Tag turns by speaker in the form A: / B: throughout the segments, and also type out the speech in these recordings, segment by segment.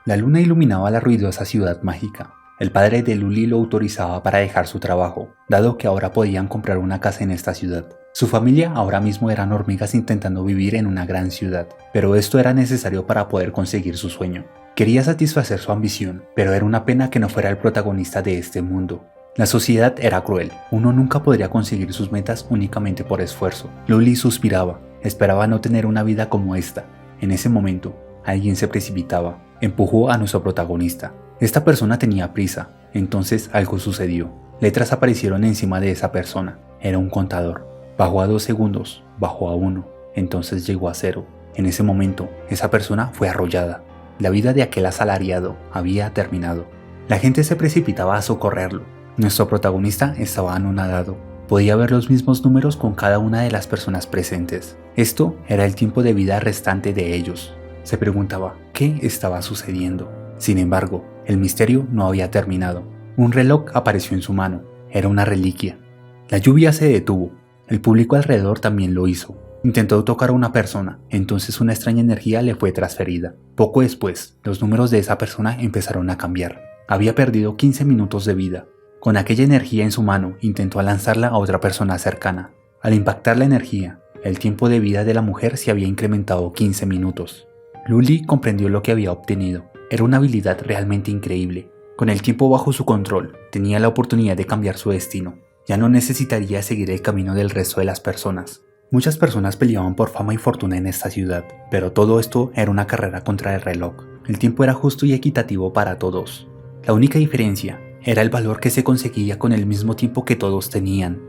A: La luna iluminaba la ruidosa ciudad mágica. El padre de Luli lo autorizaba para dejar su trabajo, dado que ahora podían comprar una casa en esta ciudad. Su familia ahora mismo eran hormigas intentando vivir en una gran ciudad, pero esto era necesario para poder conseguir su sueño. Quería satisfacer su ambición, pero era una pena que no fuera el protagonista de este mundo. La sociedad era cruel, uno nunca podría conseguir sus metas únicamente por esfuerzo. Luli suspiraba, esperaba no tener una vida como esta. En ese momento, alguien se precipitaba, empujó a nuestro protagonista. Esta persona tenía prisa, entonces algo sucedió. Letras aparecieron encima de esa persona, era un contador. Bajó a 2 segundos, bajó a 1, entonces llegó a 0. En ese momento, esa persona fue arrollada. La vida de aquel asalariado había terminado. La gente se precipitaba a socorrerlo. Nuestro protagonista estaba anonadado. Podía ver los mismos números con cada una de las personas presentes. Esto era el tiempo de vida restante de ellos. Se preguntaba qué estaba sucediendo. Sin embargo, el misterio no había terminado. Un reloj apareció en su mano. Era una reliquia. La lluvia se detuvo. El público alrededor también lo hizo. Intentó tocar a una persona, entonces una extraña energía le fue transferida. Poco después, los números de esa persona empezaron a cambiar. Había perdido 15 minutos de vida. Con aquella energía en su mano, intentó lanzarla a otra persona cercana. Al impactar la energía, el tiempo de vida de la mujer se había incrementado 15 minutos. Luli comprendió lo que había obtenido. Era una habilidad realmente increíble. Con el tiempo bajo su control, tenía la oportunidad de cambiar su destino. Ya no necesitaría seguir el camino del resto de las personas. Muchas personas peleaban por fama y fortuna en esta ciudad, pero todo esto era una carrera contra el reloj. El tiempo era justo y equitativo para todos. La única diferencia era el valor que se conseguía con el mismo tiempo que todos tenían.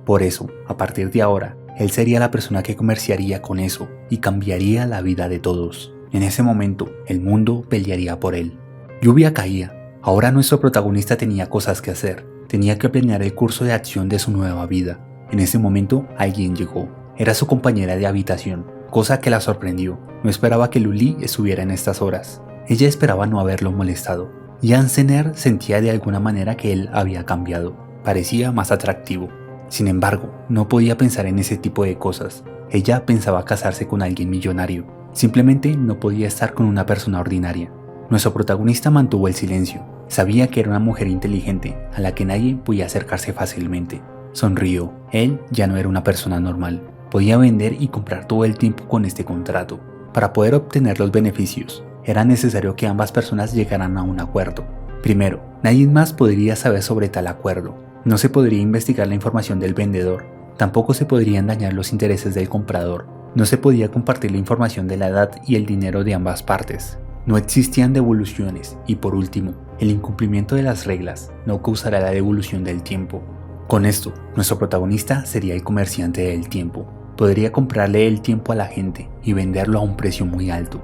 A: Por eso, a partir de ahora, él sería la persona que comerciaría con eso y cambiaría la vida de todos. En ese momento, el mundo pelearía por él. Lluvia caía. Ahora nuestro protagonista tenía cosas que hacer. Tenía que planear el curso de acción de su nueva vida. En ese momento, alguien llegó. Era su compañera de habitación, cosa que la sorprendió. No esperaba que Luli estuviera en estas horas. Ella esperaba no haberlo molestado. Jansener sentía de alguna manera que él había cambiado. Parecía más atractivo. Sin embargo, no podía pensar en ese tipo de cosas. Ella pensaba casarse con alguien millonario. Simplemente no podía estar con una persona ordinaria. Nuestro protagonista mantuvo el silencio. Sabía que era una mujer inteligente, a la que nadie podía acercarse fácilmente. Sonrió. Él ya no era una persona normal. Podía vender y comprar todo el tiempo con este contrato. Para poder obtener los beneficios, era necesario que ambas personas llegaran a un acuerdo. Primero, nadie más podría saber sobre tal acuerdo. No se podría investigar la información del vendedor. Tampoco se podrían dañar los intereses del comprador. No se podía compartir la información de la edad y el dinero de ambas partes. No existían devoluciones y por último, el incumplimiento de las reglas no causará la devolución del tiempo. Con esto, nuestro protagonista sería el comerciante del tiempo. Podría comprarle el tiempo a la gente y venderlo a un precio muy alto.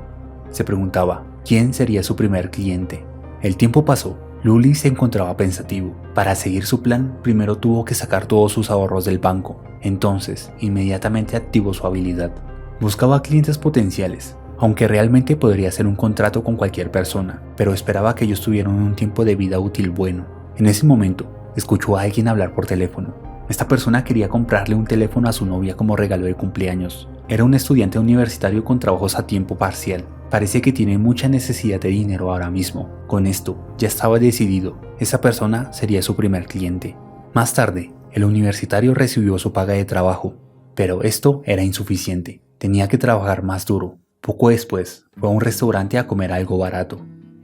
A: Se preguntaba, ¿quién sería su primer cliente? El tiempo pasó. Luli se encontraba pensativo. Para seguir su plan, primero tuvo que sacar todos sus ahorros del banco. Entonces, inmediatamente activó su habilidad. Buscaba clientes potenciales. Aunque realmente podría ser un contrato con cualquier persona, pero esperaba que ellos tuvieran un tiempo de vida útil bueno. En ese momento, escuchó a alguien hablar por teléfono. Esta persona quería comprarle un teléfono a su novia como regalo de cumpleaños. Era un estudiante universitario con trabajos a tiempo parcial. Parece que tiene mucha necesidad de dinero ahora mismo. Con esto, ya estaba decidido. Esa persona sería su primer cliente. Más tarde, el universitario recibió su paga de trabajo, pero esto era insuficiente. Tenía que trabajar más duro. Poco después, fue a un restaurante a comer algo barato.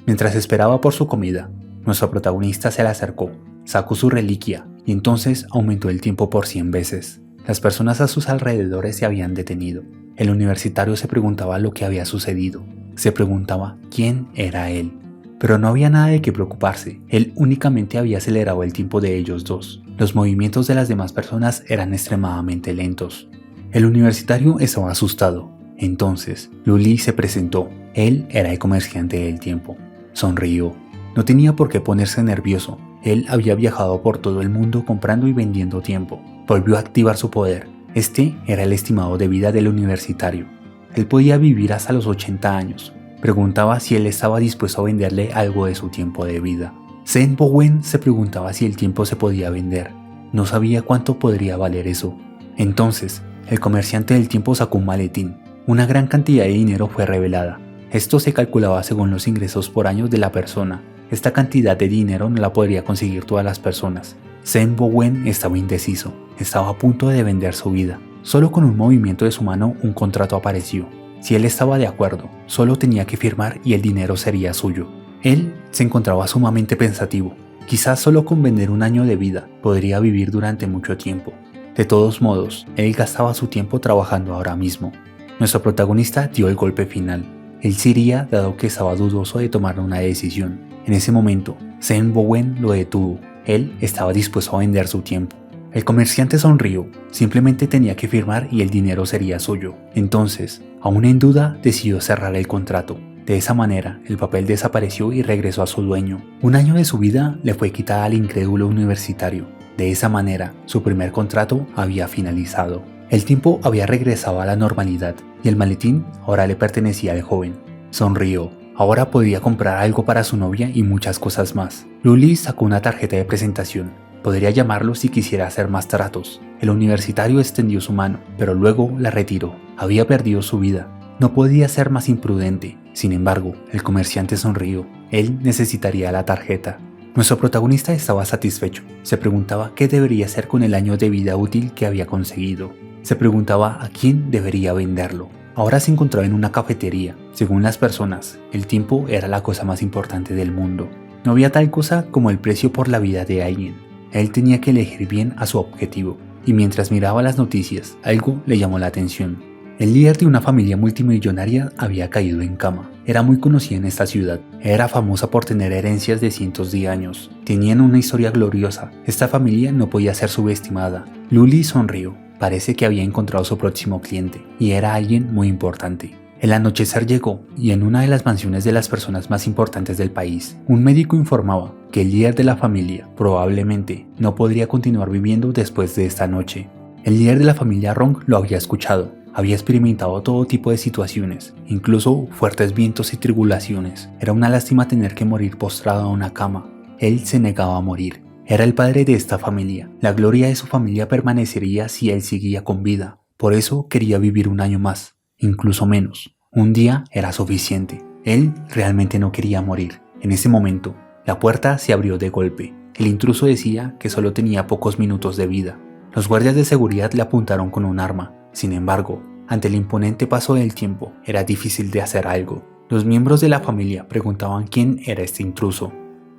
A: Mientras esperaba por su comida, nuestro protagonista se le acercó, sacó su reliquia y entonces aumentó el tiempo por 100 veces. Las personas a sus alrededores se habían detenido. El universitario se preguntaba lo que había sucedido. Se preguntaba quién era él. Pero no había nada de qué preocuparse. Él únicamente había acelerado el tiempo de ellos dos. Los movimientos de las demás personas eran extremadamente lentos. El universitario estaba asustado. Entonces, Luli se presentó. Él era el comerciante del tiempo. Sonrió. No tenía por qué ponerse nervioso. Él había viajado por todo el mundo comprando y vendiendo tiempo. Volvió a activar su poder. Este era el estimado de vida del universitario. Él podía vivir hasta los 80 años. Preguntaba si él estaba dispuesto a venderle algo de su tiempo de vida. Zhen Bowen se preguntaba si el tiempo se podía vender. No sabía cuánto podría valer eso. Entonces, el comerciante del tiempo sacó un maletín. Una gran cantidad de dinero fue revelada. Esto se calculaba según los ingresos por año de la persona. Esta cantidad de dinero no la podría conseguir todas las personas. Sean Bowen estaba indeciso, estaba a punto de vender su vida. Solo con un movimiento de su mano un contrato apareció. Si él estaba de acuerdo, solo tenía que firmar y el dinero sería suyo. Él se encontraba sumamente pensativo. Quizás solo con vender un año de vida podría vivir durante mucho tiempo. De todos modos, él gastaba su tiempo trabajando ahora mismo. Nuestro protagonista dio el golpe final. Él se iría dado que estaba dudoso de tomar una decisión. En ese momento, Sean Bowen lo detuvo. Él estaba dispuesto a vender su tiempo. El comerciante sonrió, simplemente tenía que firmar y el dinero sería suyo. Entonces, aún en duda, decidió cerrar el contrato. De esa manera, el papel desapareció y regresó a su dueño. Un año de su vida le fue quitada al incrédulo universitario. De esa manera, su primer contrato había finalizado. El tiempo había regresado a la normalidad y el maletín ahora le pertenecía al joven. Sonrió. Ahora podía comprar algo para su novia y muchas cosas más. Luli sacó una tarjeta de presentación. Podría llamarlo si quisiera hacer más tratos. El universitario extendió su mano, pero luego la retiró. Había perdido su vida. No podía ser más imprudente. Sin embargo, el comerciante sonrió. Él necesitaría la tarjeta. Nuestro protagonista estaba satisfecho. Se preguntaba qué debería hacer con el año de vida útil que había conseguido. Se preguntaba a quién debería venderlo. Ahora se encontraba en una cafetería. Según las personas, el tiempo era la cosa más importante del mundo. No había tal cosa como el precio por la vida de alguien. Él tenía que elegir bien a su objetivo. Y mientras miraba las noticias, algo le llamó la atención. El líder de una familia multimillonaria había caído en cama. Era muy conocida en esta ciudad. Era famosa por tener herencias de cientos de años. Tenían una historia gloriosa. Esta familia no podía ser subestimada. Luli sonrió. Parece que había encontrado su próximo cliente, y era alguien muy importante. El anochecer llegó, y en una de las mansiones de las personas más importantes del país, un médico informaba que el líder de la familia probablemente no podría continuar viviendo después de esta noche. El líder de la familia Rong lo había escuchado. Había experimentado todo tipo de situaciones, incluso fuertes vientos y tribulaciones. Era una lástima tener que morir postrado en una cama. Él se negaba a morir. Era el padre de esta familia. La gloria de su familia permanecería si él seguía con vida. Por eso quería vivir un año más, incluso menos. Un día era suficiente. Él realmente no quería morir. En ese momento, la puerta se abrió de golpe. El intruso decía que solo tenía pocos minutos de vida. Los guardias de seguridad le apuntaron con un arma. Sin embargo, ante el imponente paso del tiempo, era difícil de hacer algo. Los miembros de la familia preguntaban quién era este intruso.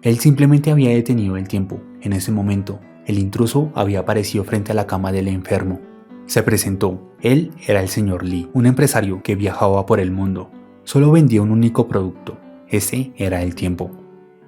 A: Él simplemente había detenido el tiempo. En ese momento, el intruso había aparecido frente a la cama del enfermo. Se presentó. Él era el señor Lee, un empresario que viajaba por el mundo. Solo vendía un único producto. Ese era el tiempo.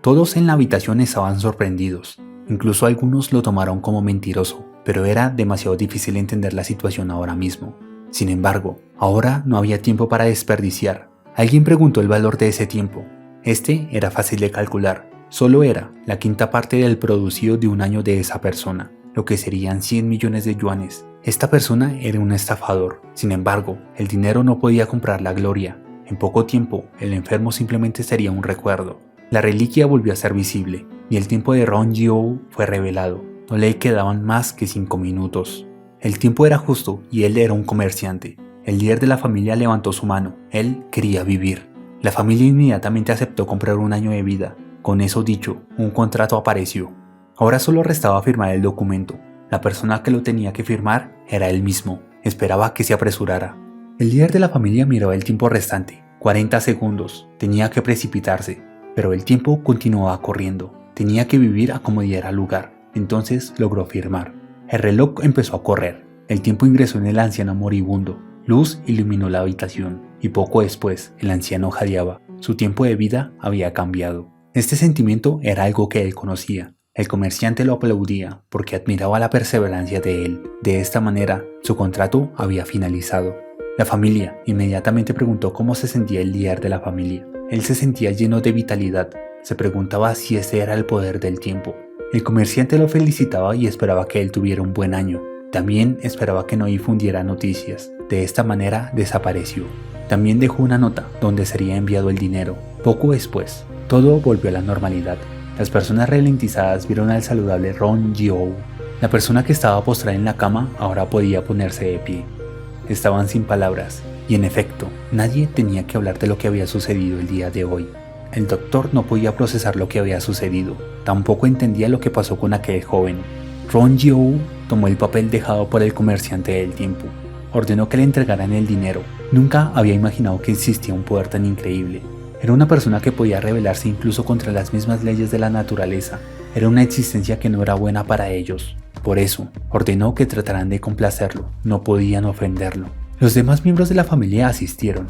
A: Todos en la habitación estaban sorprendidos. Incluso algunos lo tomaron como mentiroso, pero era demasiado difícil entender la situación ahora mismo. Sin embargo, ahora no había tiempo para desperdiciar. Alguien preguntó el valor de ese tiempo. Este era fácil de calcular. Solo era la quinta parte del producido de un año de esa persona, lo que serían 100 millones de yuanes. Esta persona era un estafador. Sin embargo, el dinero no podía comprar la gloria. En poco tiempo, el enfermo simplemente sería un recuerdo. La reliquia volvió a ser visible, y el tiempo de Ron Jiou fue revelado. No le quedaban más que 5 minutos. El tiempo era justo y él era un comerciante. El líder de la familia levantó su mano. Él quería vivir. La familia inmediatamente aceptó comprar un año de vida. Con eso dicho, un contrato apareció. Ahora solo restaba firmar el documento. La persona que lo tenía que firmar era él mismo. Esperaba que se apresurara. El líder de la familia miró el tiempo restante. 40 segundos. Tenía que precipitarse. Pero el tiempo continuaba corriendo. Tenía que vivir a como diera lugar. Entonces logró firmar. El reloj empezó a correr. El tiempo ingresó en el anciano moribundo. Luz iluminó la habitación. Y poco después, el anciano jadeaba. Su tiempo de vida había cambiado. Este sentimiento era algo que él conocía. El comerciante lo aplaudía porque admiraba la perseverancia de él. De esta manera, su contrato había finalizado. La familia inmediatamente preguntó cómo se sentía el líder de la familia. Él se sentía lleno de vitalidad. Se preguntaba si ese era el poder del tiempo. El comerciante lo felicitaba y esperaba que él tuviera un buen año. También esperaba que no difundiera noticias. De esta manera desapareció. También dejó una nota donde sería enviado el dinero. Poco después, todo volvió a la normalidad. Las personas ralentizadas vieron al saludable Ron Jiou. La persona que estaba postrada en la cama ahora podía ponerse de pie. Estaban sin palabras. Y en efecto, nadie tenía que hablar de lo que había sucedido el día de hoy. El doctor no podía procesar lo que había sucedido, tampoco entendía lo que pasó con aquel joven. Ron Jiu tomó el papel dejado por el comerciante del tiempo. Ordenó que le entregaran el dinero. Nunca había imaginado que existía un poder tan increíble. Era una persona que podía rebelarse incluso contra las mismas leyes de la naturaleza. Era una existencia que no era buena para ellos. Por eso, ordenó que trataran de complacerlo. No podían ofenderlo. Los demás miembros de la familia asistieron.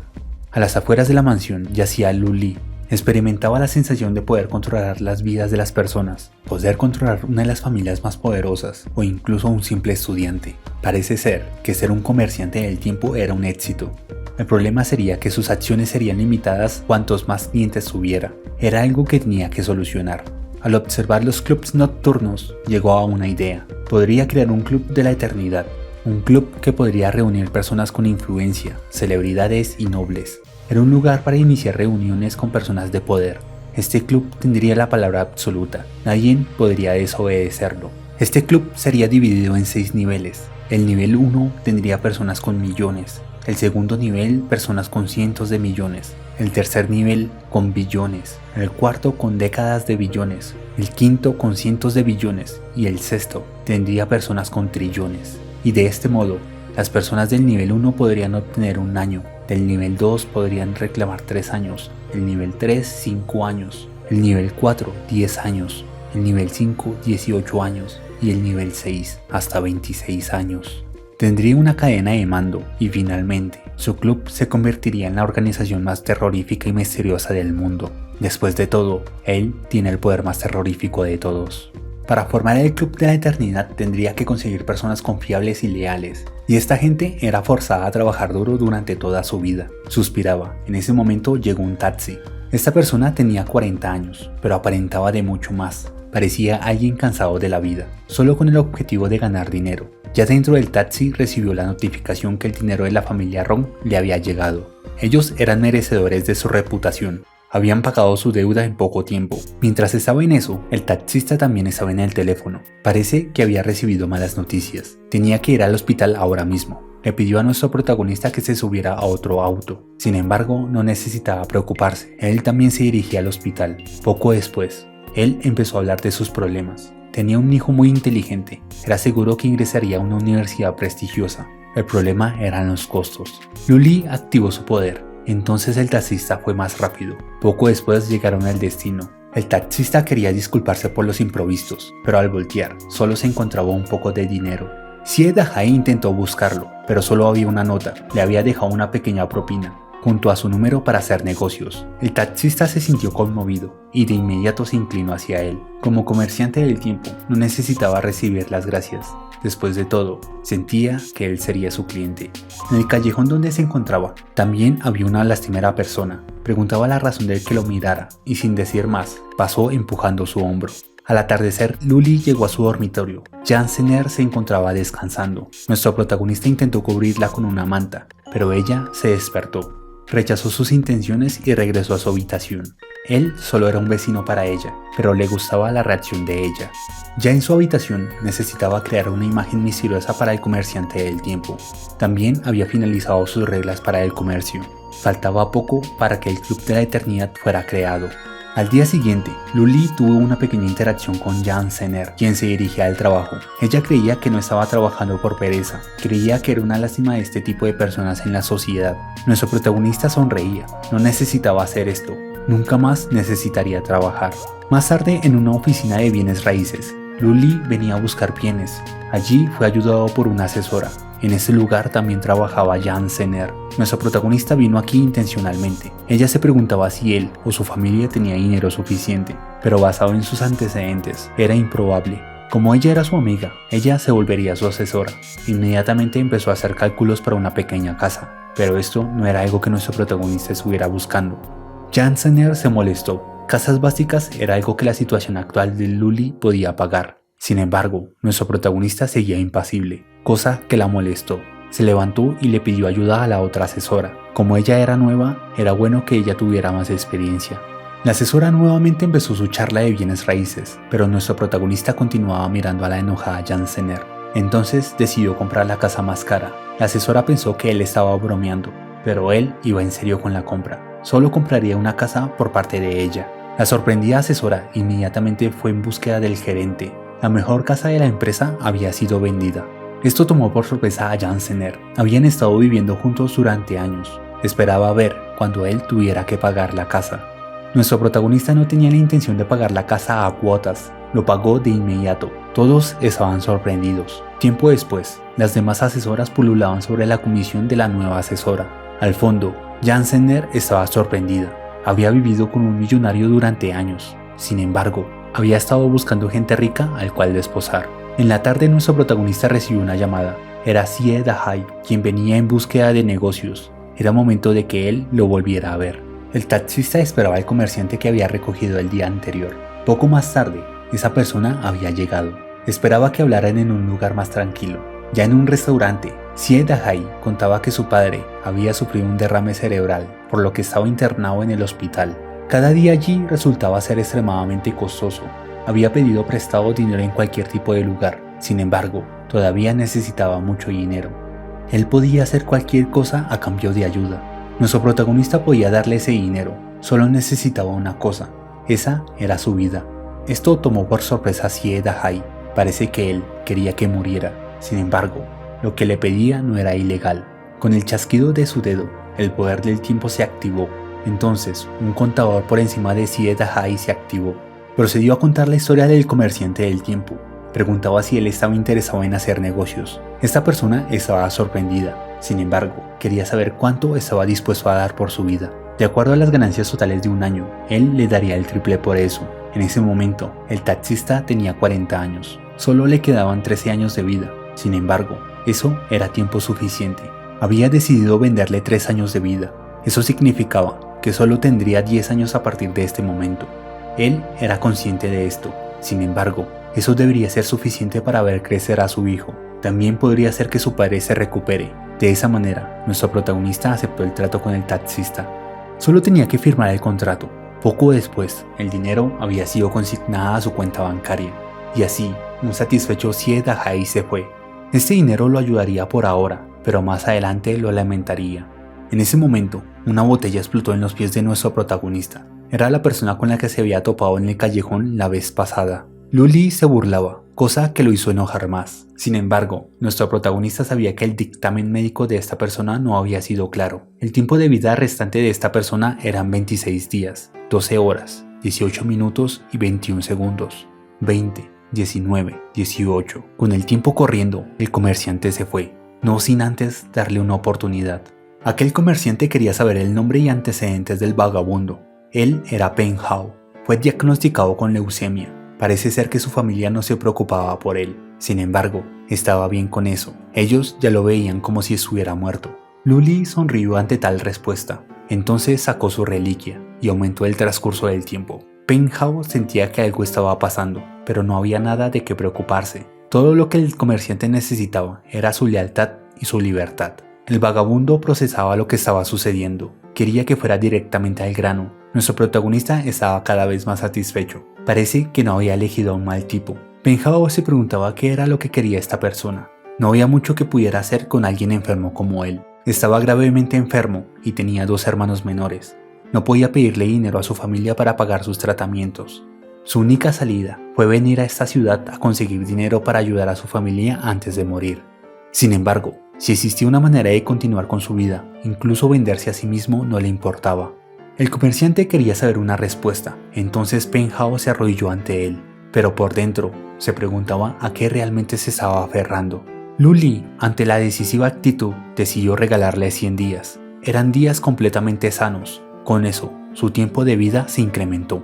A: A las afueras de la mansión yacía Lu Li. Experimentaba la sensación de poder controlar las vidas de las personas, poder controlar una de las familias más poderosas o incluso un simple estudiante. Parece ser que ser un comerciante del tiempo era un éxito. El problema sería que sus acciones serían limitadas cuantos más clientes tuviera. Era algo que tenía que solucionar. Al observar los clubs nocturnos, llegó a una idea. Podría crear un club de la eternidad. Un club que podría reunir personas con influencia, celebridades y nobles. Era un lugar para iniciar reuniones con personas de poder. Este club tendría la palabra absoluta. Nadie podría desobedecerlo. Este club sería dividido en 6 niveles. El nivel 1 tendría personas con millones. El segundo nivel, personas con cientos de millones. El tercer nivel, con billones. El cuarto, con décadas de billones. El quinto, con cientos de billones. Y el sexto, tendría personas con trillones. Y de este modo, las personas del nivel 1 podrían obtener un año. Del nivel 2 podrían reclamar 3 años. El nivel 3, 5 años. El nivel 4, 10 años. El nivel 5, 18 años. Y el nivel 6, hasta 26 años. Tendría una cadena de mando y finalmente su club se convertiría en la organización más terrorífica y misteriosa del mundo. Después de todo, él tiene el poder más terrorífico de todos. Para formar el Club de la Eternidad tendría que conseguir personas confiables y leales, y esta gente era forzada a trabajar duro durante toda su vida. Suspiraba. En ese momento llegó un taxi. Esta persona tenía 40 años, pero aparentaba de mucho más. Parecía alguien cansado de la vida, solo con el objetivo de ganar dinero. Ya dentro del taxi recibió la notificación que el dinero de la familia Ron le había llegado. Ellos eran merecedores de su reputación. Habían pagado su deuda en poco tiempo. Mientras estaba en eso, el taxista también estaba en el teléfono. Parece que había recibido malas noticias. Tenía que ir al hospital ahora mismo. Le pidió a nuestro protagonista que se subiera a otro auto. Sin embargo, no necesitaba preocuparse. Él también se dirigía al hospital. Poco después, él empezó a hablar de sus problemas. Tenía un hijo muy inteligente. Era seguro que ingresaría a una universidad prestigiosa. El problema eran los costos. Lu Li activó su poder. Entonces el taxista fue más rápido. Poco después llegaron al destino. El taxista quería disculparse por los imprevistos, pero al voltear, solo se encontraba un poco de dinero. Xie Dahai intentó buscarlo, pero solo había una nota. Le había dejado una pequeña propina, junto a su número para hacer negocios. El taxista se sintió conmovido y de inmediato se inclinó hacia él. Como comerciante del tiempo, no necesitaba recibir las gracias. Después de todo, sentía que él sería su cliente. En el callejón donde se encontraba, también había una lastimera persona. Preguntaba la razón del que lo mirara y sin decir más, pasó empujando su hombro. Al atardecer, Lu Li llegó a su dormitorio. Jan Zener se encontraba descansando. Nuestro protagonista intentó cubrirla con una manta, pero ella se despertó. Rechazó sus intenciones y regresó a su habitación. Él solo era un vecino para ella, pero le gustaba la reacción de ella. Ya en su habitación necesitaba crear una imagen misteriosa para el comerciante del tiempo. También había finalizado sus reglas para el comercio. Faltaba poco para que el Club de la Eternidad fuera creado. Al día siguiente, Lu Li tuvo una pequeña interacción con Jan Zener, quien se dirigía al trabajo. Ella creía que no estaba trabajando por pereza, creía que era una lástima de este tipo de personas en la sociedad. Nuestro protagonista sonreía, no necesitaba hacer esto, nunca más necesitaría trabajar. Más tarde, en una oficina de bienes raíces, Lu Li venía a buscar bienes. Allí fue ayudado por una asesora. En ese lugar también trabajaba Jan Zener. Nuestro protagonista vino aquí intencionalmente. Ella se preguntaba si él o su familia tenía dinero suficiente, pero basado en sus antecedentes, era improbable. Como ella era su amiga, ella se volvería su asesora. Inmediatamente empezó a hacer cálculos para una pequeña casa, pero esto no era algo que nuestro protagonista estuviera buscando. Jan Zener se molestó. Casas básicas era algo que la situación actual de Lu Li podía pagar. Sin embargo, nuestro protagonista seguía impasible, cosa que la molestó. Se levantó y le pidió ayuda a la otra asesora. Como ella era nueva, era bueno que ella tuviera más experiencia. La asesora nuevamente empezó su charla de bienes raíces, pero nuestro protagonista continuaba mirando a la enojada Jan Zener. Entonces decidió comprar la casa más cara. La asesora pensó que él estaba bromeando, pero él iba en serio con la compra. Solo compraría una casa por parte de ella. La sorprendida asesora inmediatamente fue en búsqueda del gerente. La mejor casa de la empresa había sido vendida. Esto tomó por sorpresa a Jansener. Habían estado viviendo juntos durante años. Esperaba ver cuando él tuviera que pagar la casa. Nuestro protagonista no tenía la intención de pagar la casa a cuotas. Lo pagó de inmediato. Todos estaban sorprendidos. Tiempo después, las demás asesoras pululaban sobre la comisión de la nueva asesora. Al fondo, Jansener estaba sorprendida. Había vivido con un millonario durante años. Sin embargo, había estado buscando gente rica al cual desposar. En la tarde nuestro protagonista recibió una llamada. Era Sie Dahai, quien venía en búsqueda de negocios. Era momento de que él lo volviera a ver. El taxista esperaba al comerciante que había recogido el día anterior. Poco más tarde, esa persona había llegado. Esperaba que hablaran en un lugar más tranquilo. Ya en un restaurante, Sie Dahai contaba que su padre había sufrido un derrame cerebral, por lo que estaba internado en el hospital. Cada día allí resultaba ser extremadamente costoso. Había pedido prestado dinero en cualquier tipo de lugar. Sin embargo, todavía necesitaba mucho dinero. Él podía hacer cualquier cosa a cambio de ayuda. Nuestro protagonista podía darle ese dinero. Solo necesitaba una cosa. Esa era su vida. Esto tomó por sorpresa a Sie Dahai. Parece que él quería que muriera. Sin embargo, lo que le pedía no era ilegal. Con el chasquido de su dedo, el poder del tiempo se activó. Entonces, un contador por encima de Sie Dahai se activó. Procedió a contar la historia del comerciante del tiempo. Preguntaba si él estaba interesado en hacer negocios. Esta persona estaba sorprendida. Sin embargo, quería saber cuánto estaba dispuesto a dar por su vida. De acuerdo a las ganancias totales de un año, él le daría el triple por eso. En ese momento, el taxista tenía 40 años. Solo le quedaban 13 años de vida. Sin embargo, eso era tiempo suficiente. Había decidido venderle 3 años de vida. Eso significaba que solo tendría 10 años a partir de este momento. Él era consciente de esto. Sin embargo, eso debería ser suficiente para ver crecer a su hijo. También podría hacer que su padre se recupere. De esa manera, nuestro protagonista aceptó el trato con el taxista. Solo tenía que firmar el contrato. Poco después, el dinero había sido consignado a su cuenta bancaria. Y así, un satisfecho Sie Dahai se fue. Este dinero lo ayudaría por ahora, pero más adelante lo lamentaría. En ese momento, una botella explotó en los pies de nuestro protagonista. Era la persona con la que se había topado en el callejón la vez pasada. Luli se burlaba, cosa que lo hizo enojar más. Sin embargo, nuestro protagonista sabía que el dictamen médico de esta persona no había sido claro. El tiempo de vida restante de esta persona eran 26 días, 12 horas, 18 minutos y 21 segundos. 20, 19, 18. Con el tiempo corriendo, el comerciante se fue, no sin antes darle una oportunidad. Aquel comerciante quería saber el nombre y antecedentes del vagabundo. Él era Peng Hao. Fue diagnosticado con leucemia. Parece ser que su familia no se preocupaba por él. Sin embargo, estaba bien con eso. Ellos ya lo veían como si estuviera muerto. Luli sonrió ante tal respuesta. Entonces sacó su reliquia y aumentó el transcurso del tiempo. Peng Hao sentía que algo estaba pasando, pero no había nada de qué preocuparse. Todo lo que el comerciante necesitaba era su lealtad y su libertad. El vagabundo procesaba lo que estaba sucediendo. Quería que fuera directamente al grano. Nuestro protagonista estaba cada vez más satisfecho. Parece que no había elegido a un mal tipo. Peng Hao se preguntaba qué era lo que quería esta persona. No había mucho que pudiera hacer con alguien enfermo como él. Estaba gravemente enfermo y tenía 2 hermanos menores. No podía pedirle dinero a su familia para pagar sus tratamientos. Su única salida fue venir a esta ciudad a conseguir dinero para ayudar a su familia antes de morir. Sin embargo, si existía una manera de continuar con su vida, incluso venderse a sí mismo no le importaba. El comerciante quería saber una respuesta, entonces Peng Hao se arrodilló ante él, pero por dentro se preguntaba a qué realmente se estaba aferrando. Luli, ante la decisiva actitud, decidió regalarle 100 días. Eran días completamente sanos. Con eso, su tiempo de vida se incrementó.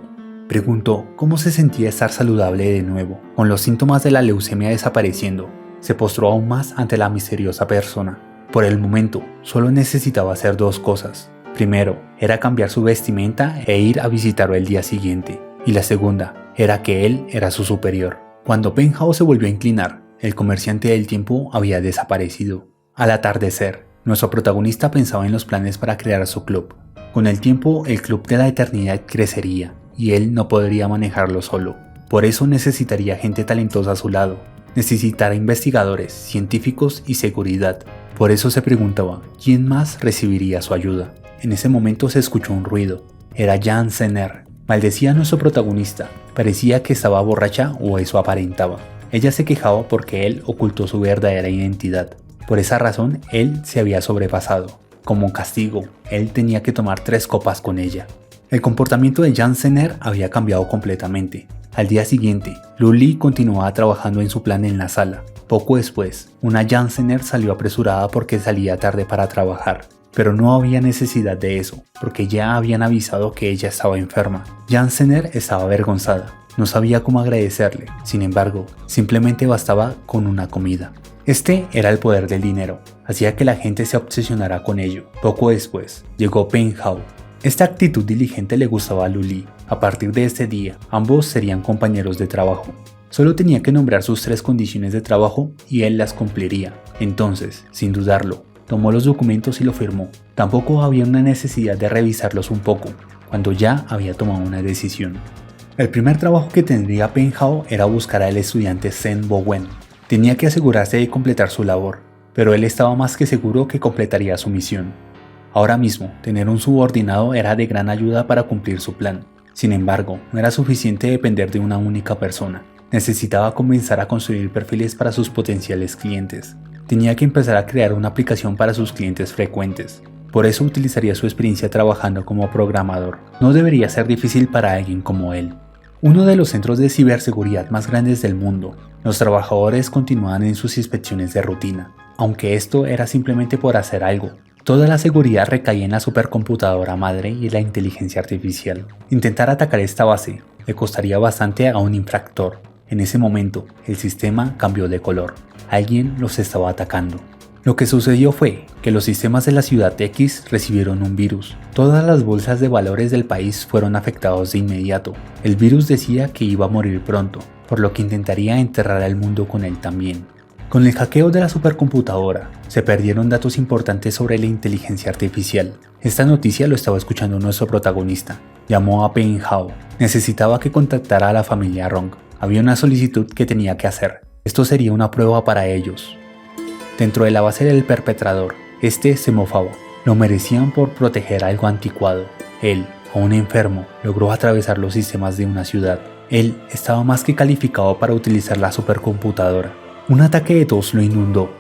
A: Preguntó cómo se sentía estar saludable de nuevo, con los síntomas de la leucemia desapareciendo. Se postró aún más ante la misteriosa persona. Por el momento, solo necesitaba hacer 2 cosas. Primero, era cambiar su vestimenta e ir a visitarlo el día siguiente. Y la segunda, era que él era su superior. Cuando Peng Hao se volvió a inclinar, el comerciante del tiempo había desaparecido. Al atardecer, nuestro protagonista pensaba en los planes para crear su club. Con el tiempo, el club de la eternidad crecería, y él no podría manejarlo solo. Por eso necesitaría gente talentosa a su lado. Necesitará investigadores, científicos y seguridad. Por eso se preguntaba quién más recibiría su ayuda. En ese momento se escuchó un ruido. Era Jan Zener. Maldecía a nuestro protagonista. Parecía que estaba borracha o eso aparentaba. Ella se quejaba porque él ocultó su verdadera identidad. Por esa razón, él se había sobrepasado. Como castigo, él tenía que tomar 3 copas con ella. El comportamiento de Jan Zener había cambiado completamente. Al día siguiente, Luli continuaba trabajando en su plan en la sala. Poco después, una Jan Zener salió apresurada porque salía tarde para trabajar. Pero no había necesidad de eso, porque ya habían avisado que ella estaba enferma. Jan Zener estaba avergonzada. No sabía cómo agradecerle. Sin embargo, simplemente bastaba con una comida. Este era el poder del dinero. Hacía que la gente se obsesionara con ello. Poco después, llegó Penhao. Esta actitud diligente le gustaba a Luli. A partir de este día, ambos serían compañeros de trabajo. Solo tenía que nombrar sus 3 condiciones de trabajo y él las cumpliría. Entonces, sin dudarlo, tomó los documentos y lo firmó. Tampoco había una necesidad de revisarlos un poco, cuando ya había tomado una decisión. El primer trabajo que tendría Penhao era buscar al estudiante Zhen Bowen. Tenía que asegurarse de completar su labor, pero él estaba más que seguro que completaría su misión. Ahora mismo, tener un subordinado era de gran ayuda para cumplir su plan. Sin embargo, no era suficiente depender de una única persona. Necesitaba comenzar a construir perfiles para sus potenciales clientes. Tenía que empezar a crear una aplicación para sus clientes frecuentes. Por eso utilizaría su experiencia trabajando como programador. No debería ser difícil para alguien como él. Uno de los centros de ciberseguridad más grandes del mundo, los trabajadores continuaban en sus inspecciones de rutina, aunque esto era simplemente por hacer algo. Toda la seguridad recaía en la supercomputadora madre y la inteligencia artificial. Intentar atacar esta base le costaría bastante a un infractor. En ese momento, el sistema cambió de color. Alguien los estaba atacando. Lo que sucedió fue que los sistemas de la ciudad X recibieron un virus. Todas las bolsas de valores del país fueron afectados de inmediato. El virus decía que iba a morir pronto, por lo que intentaría enterrar al mundo con él también. Con el hackeo de la supercomputadora, se perdieron datos importantes sobre la inteligencia artificial. Esta noticia lo estaba escuchando nuestro protagonista. Llamó a Penhao. Necesitaba que contactara a la familia Rong. Había una solicitud que tenía que hacer. Esto sería una prueba para ellos. Dentro de la base del perpetrador, este se mofaba. Lo merecían por proteger algo anticuado. Él, aún enfermo, logró atravesar los sistemas de una ciudad. Él estaba más que calificado para utilizar la supercomputadora. Un ataque de tos lo inundó.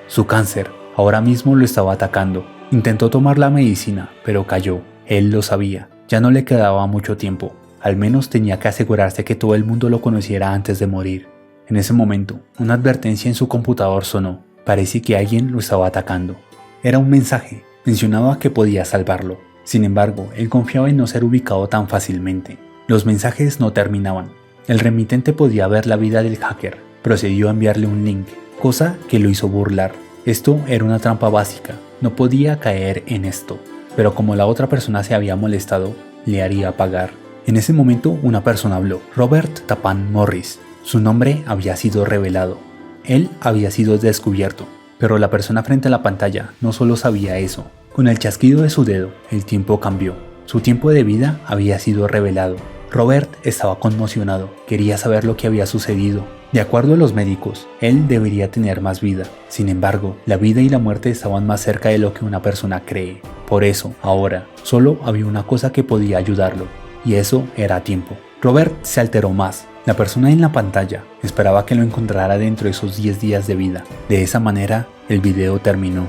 A: Su cáncer ahora mismo lo estaba atacando. Intentó tomar la medicina, pero cayó. Él lo sabía. Ya no le quedaba mucho tiempo. Al menos tenía que asegurarse que todo el mundo lo conociera antes de morir. En ese momento, una advertencia en su computador sonó. Parece que alguien lo estaba atacando. Era un mensaje. Mencionaba que podía salvarlo. Sin embargo, él confiaba en no ser ubicado tan fácilmente. Los mensajes no terminaban. El remitente podía ver la vida del hacker. Procedió a enviarle un link, cosa que lo hizo burlar. Esto era una trampa básica. No podía caer en esto. Pero como la otra persona se había molestado, le haría pagar. En ese momento, una persona habló. Robert Tappan Morris. Su nombre había sido revelado. Él había sido descubierto, pero la persona frente a la pantalla no solo sabía eso. Con el chasquido de su dedo, el tiempo cambió. Su tiempo de vida había sido revelado. Robert estaba conmocionado, quería saber lo que había sucedido. De acuerdo a los médicos, él debería tener más vida. Sin embargo, la vida y la muerte estaban más cerca de lo que una persona cree. Por eso, ahora, solo había una cosa que podía ayudarlo, y eso era tiempo. Robert se alteró más. La persona en la pantalla esperaba que lo encontrara dentro de esos 10 días de vida. De esa manera, el video terminó.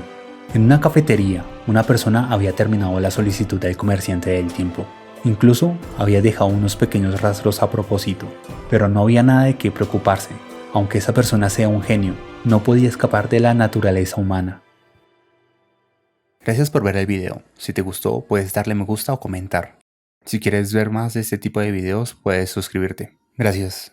A: En una cafetería, una persona había terminado la solicitud del comerciante del tiempo. Incluso había dejado unos pequeños rastros a propósito. Pero no había nada de qué preocuparse. Aunque esa persona sea un genio, no podía escapar de la naturaleza humana. Gracias por ver el video. Si te gustó, puedes darle me gusta o comentar. Si quieres ver más de este tipo de videos, puedes suscribirte. Gracias.